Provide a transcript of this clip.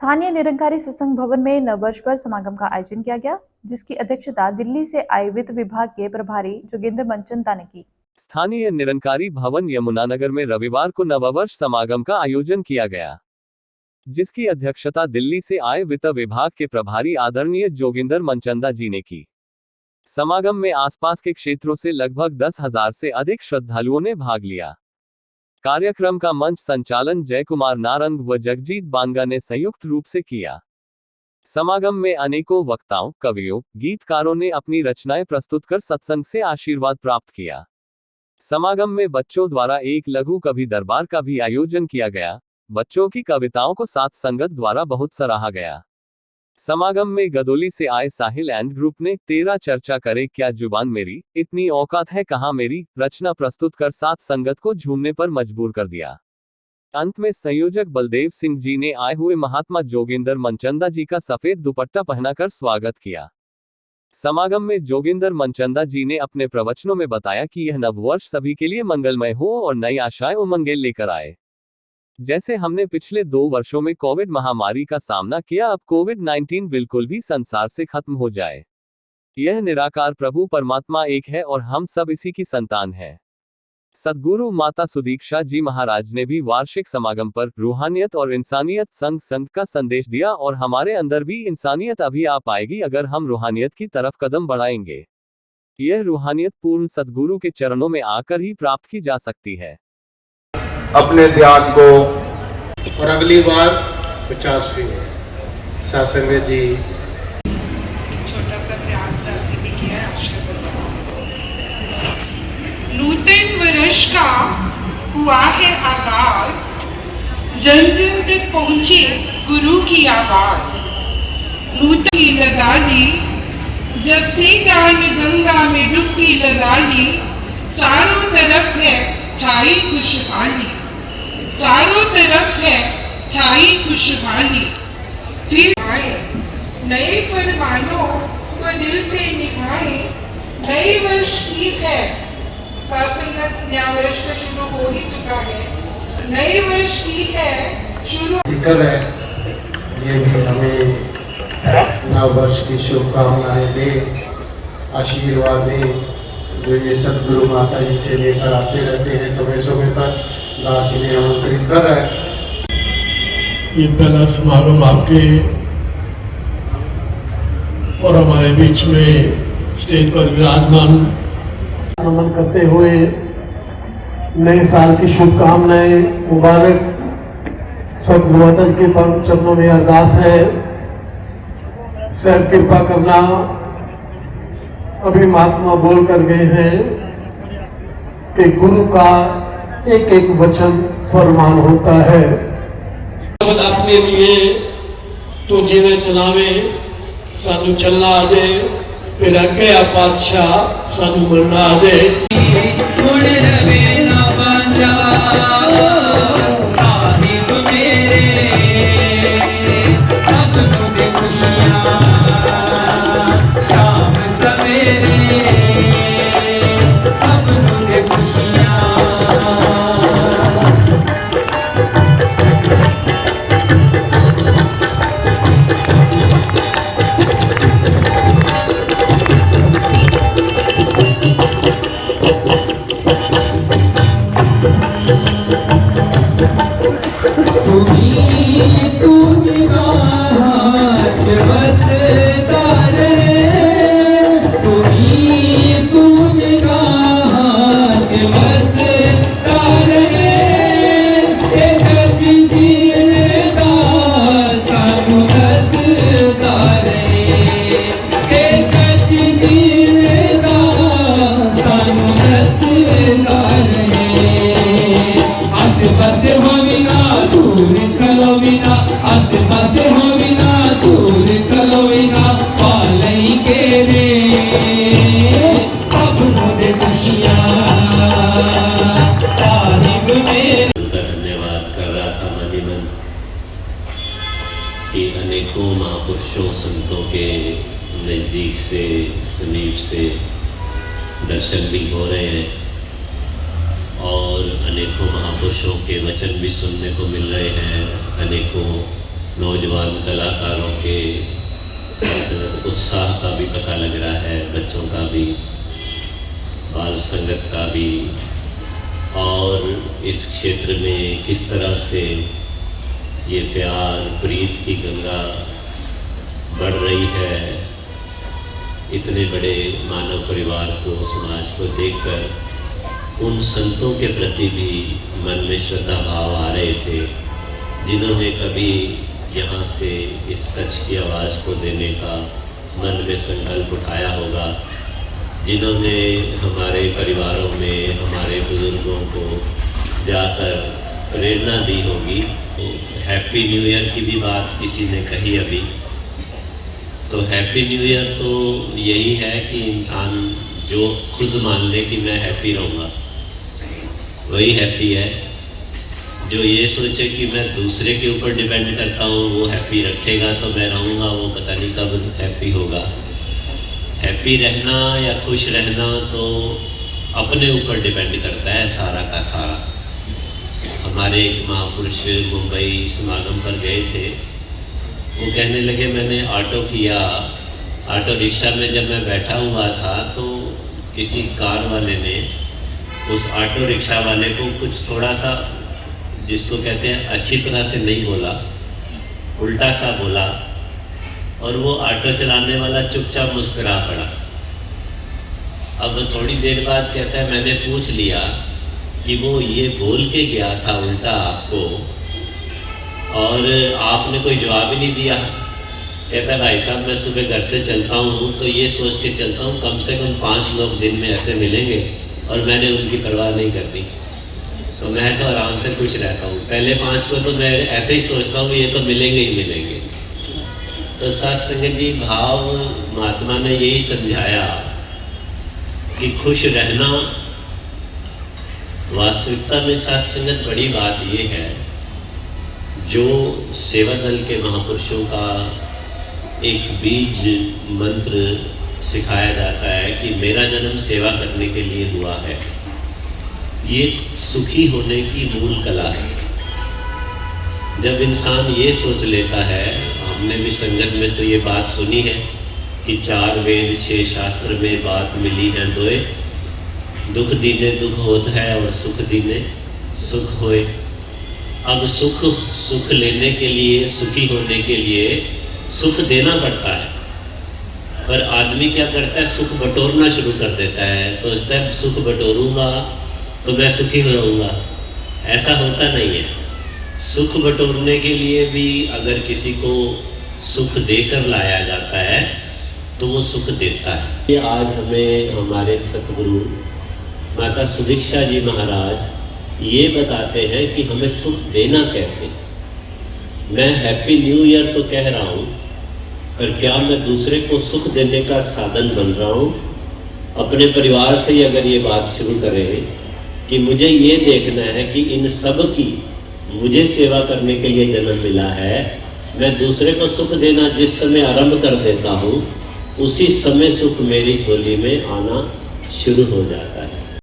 स्थानीय निरंकारी सत्संग भवन में नववर्ष पर समागम का आयोजन किया गया, जिसकी अध्यक्षता दिल्ली से आए वित्त विभाग के प्रभारी जोगिंदर मनचंदा ने की। स्थानीय निरंकारी भवन यमुनानगर में रविवार को नववर्ष समागम का आयोजन किया गया, जिसकी अध्यक्षता दिल्ली से आए वित्त विभाग के प्रभारी आदरणीय जोगिंदर मनचंदा जी ने की। समागम में आसपास के क्षेत्रों से लगभग 10,000 से अधिक श्रद्धालुओं ने भाग लिया। कार्यक्रम का मंच संचालन जय कुमार नारंग व जगजीत बांगा ने संयुक्त रूप से किया। समागम में अनेकों वक्ताओं, कवियों, गीतकारों ने अपनी रचनाएं प्रस्तुत कर सत्संग से आशीर्वाद प्राप्त किया। समागम में बच्चों द्वारा एक लघु कवि दरबार का भी आयोजन किया गया। बच्चों की कविताओं को साथ संगत द्वारा बहुत सराहा गया। समागम में गदोली से आए साहिल एंड ग्रुप ने तेरा चर्चा करे क्या जुबान मेरी, इतनी औकात है कहाँ मेरी रचना प्रस्तुत कर साथ संगत को झूमने पर मजबूर कर दिया। अंत में संयोजक बलदेव सिंह जी ने आए हुए महात्मा जोगिंदर मनचंदा जी का सफेद दुपट्टा पहनाकर स्वागत किया। समागम में जोगिंदर मनचंदा जी ने अपने प्रवचनों में बताया कि यह नववर्ष सभी के लिए मंगलमय हो और नई आशाएं उमंगें लेकर आए। जैसे हमने पिछले 2 वर्षों में कोविड महामारी का सामना किया, अब कोविड-19 बिल्कुल भी संसार से खत्म हो जाए। यह निराकार प्रभु परमात्मा एक है और हम सब इसी की संतान हैं। सद्गुरु माता सुदीक्षा जी महाराज ने भी वार्षिक समागम पर रूहानियत और इंसानियत संग का संदेश दिया और हमारे अंदर भी इंसानियत अभी आ पाएगी अगर हम रूहानियत की तरफ कदम बढ़ाएंगे। यह रूहानियत पूर्ण सद्गुरु के चरणों में आकर ही प्राप्त की जा सकती है। अपने ध्यान को और अगली बार 50वीं सत्संग जी छोटा सा प्रयास दासी भी किया है। नूतन वर्ष का हुआ है आगाज, जन्म तक पहुंचे गुरु की आवाज। नूतन की लगा ली जब से ज्ञान गंगा में डुबकी लगा ली, चारों तरफ है छाई खुशहाली, चारों तरफ है छाई खुशहाली। फिर आए नए फरमानों को दिल से निभाए, नए वर्ष की है सत्संगत। नया वर्ष का शुरू हो ही चुका है, नए वर्ष की है शुरू। ये भी हमें नव वर्ष की शुभकामनाएं दे, आशीर्वाद दे, जो ये सदगुरु माता जी से लेकर आते रहते हैं समय समय पर। दास इन्हें आमंत्रित कर रहे हैं। ये पहला समारोह आपके और हमारे बीच में स्टेज पर विराजमान नमन करते हुए नए साल की शुभकामनाएं मुबारक। सदगुरु माता जी के परम चरणों में अरदास है, सब कृपा करना। अभी महात्मा बोल कर गए हैं कि गुरु का एक एक वचन फरमान होता है। अपने लिए तो जिन्हें चलावे सानू चलना आ जाए, फिर अगे आ पातशाह सानू मरना आ जाए। अनेकों महापुरुषों संतों के नज़दीक से समीप से दर्शन भी हो रहे हैं और अनेकों महापुरुषों के वचन भी सुनने को मिल रहे हैं, अनेकों नौजवान कलाकारों के साथ उत्साह का भी पता लग रहा है, बच्चों का भी, बाल संगत का भी, और इस क्षेत्र में किस तरह से ये प्यार प्रीत की गंगा बढ़ रही है। इतने बड़े मानव परिवार को, समाज को देखकर उन संतों के प्रति भी मन में श्रद्धा भाव आ रहे थे, जिन्होंने कभी यहाँ से इस सच की आवाज़ को देने का मन में संकल्प उठाया होगा, जिन्होंने हमारे परिवारों में हमारे बुजुर्गों को जाकर प्रेरणा दी होगी। हैप्पी न्यू ईयर की भी बात किसी ने कही अभी, तो हैप्पी न्यू ईयर तो यही है कि इंसान जो खुद मान ले कि मैं हैप्पी रहूँगा, वही हैप्पी है। जो ये सोचे कि मैं दूसरे के ऊपर डिपेंड करता हूँ, वो हैप्पी रखेगा तो मैं रहूँगा, वो पता नहीं कब हैप्पी होगा। हैप्पी रहना या खुश रहना तो अपने ऊपर डिपेंड करता है सारा का सारा। हमारे एक महापुरुष मुंबई समागम पर गए थे, वो कहने लगे मैंने ऑटो किया, ऑटो रिक्शा में जब मैं बैठा हुआ था तो किसी कार वाले ने उस ऑटो रिक्शा वाले को कुछ थोड़ा सा, जिसको कहते हैं अच्छी तरह से नहीं बोला, उल्टा सा बोला, और वो ऑटो चलाने वाला चुपचाप मुस्कुरा पड़ा। अब थोड़ी देर बाद कहता है मैंने पूछ लिया कि वो ये बोल के गया था उल्टा आपको और आपने कोई जवाब ही नहीं दिया। कहता है भाई साहब मैं सुबह घर से चलता हूँ तो ये सोच के चलता हूँ कम से कम 5 लोग दिन में ऐसे मिलेंगे और मैंने उनकी परवाह नहीं करनी, तो मैं तो आराम से खुश रहता हूँ। पहले 5 को तो मैं ऐसे ही सोचता हूँ ये तो मिलेंगे ही मिलेंगे। तो साथ संगत जी, भाव महात्मा ने यही समझाया कि खुश रहना, वास्तविकता में साथ संगत बड़ी बात ये है, जो सेवा दल के महापुरुषों का एक बीज मंत्र सिखाया जाता है कि मेरा जन्म सेवा करने के लिए हुआ है, ये सुखी होने की मूल कला है। जब इंसान ये सोच लेता है, हमने भी संगत में तो ये बात सुनी है कि 4 वेद 6 शास्त्र में बात मिली है दोए, दुख दीने दुख होत है और सुख दीने सुख होए। अब सुख लेने के लिए, सुखी होने के लिए सुख देना पड़ता है, पर आदमी क्या करता है, सुख बटोरना शुरू कर देता है। सोचता है सुख बटोरूंगा तो मैं सुखी रहूँगा, ऐसा होता नहीं है। सुख बटोरने के लिए भी अगर किसी को सुख देकर लाया जाता है तो वो सुख देता है। ये आज हमें हमारे सतगुरु माता सुदीक्षा जी महाराज ये बताते हैं कि हमें सुख देना कैसे। मैं हैप्पी न्यू ईयर तो कह रहा हूँ, पर क्या मैं दूसरे को सुख देने का साधन बन रहा हूँ? अपने परिवार से ही अगर ये बात शुरू करें कि मुझे ये देखना है कि इन सब की मुझे सेवा करने के लिए जन्म मिला है, मैं दूसरे को सुख देना जिस समय आरंभ कर देता हूँ, उसी समय सुख मेरी झोली में आना शुरू हो जाता है।